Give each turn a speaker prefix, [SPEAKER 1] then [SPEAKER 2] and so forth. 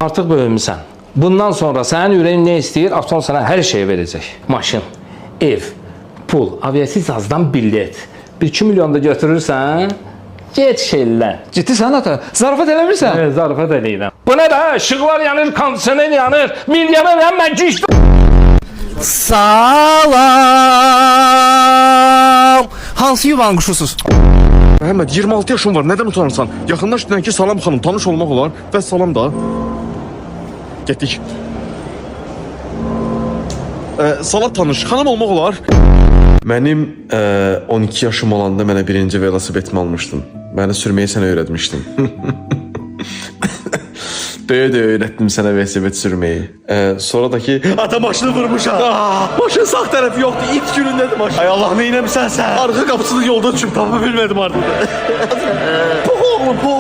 [SPEAKER 1] Artıq böyümüsən. Bundan sonra sənin ürəyin nə istəyir, avton sənə hər şey verəcək. Maşın, ev, pul, aviasiyazdan bilet. 1-2 milyon da götürürsən, get şellə.
[SPEAKER 2] Ciddi sən ata, zarafat eləmirsən?
[SPEAKER 1] Evet, zarafat eləyirəm. Bu nə də? Işıqlar yanır, kondisioner yanır, milyona mən güc.
[SPEAKER 2] Salam! Hansı yuvan quşusuz?
[SPEAKER 3] Məhəmməd, 26 yaşın var, nədən utanırsan? Yaxınlaş denən ki, salam xanım, tanış olmaq olar. Və salam da. Getdik. Salat tanış, xanım olmaq olar. Mənim 12 yaşım olanda mənə birinci velosipedimi almışdın. Məni sürməyi sənə öyrətmişdim. Döyə-döyə öyrətdim sənə velosiped sürməyi. Sonra da ki, ata maşını vurmuşam. Maşın sağ tərəfi yoxdur, it günündədir maşın. Ay Allah, neynəmsən sən? Arxa qapısını yolda düşüb, tapa bilmədim artıq. Puh oğlum, puh.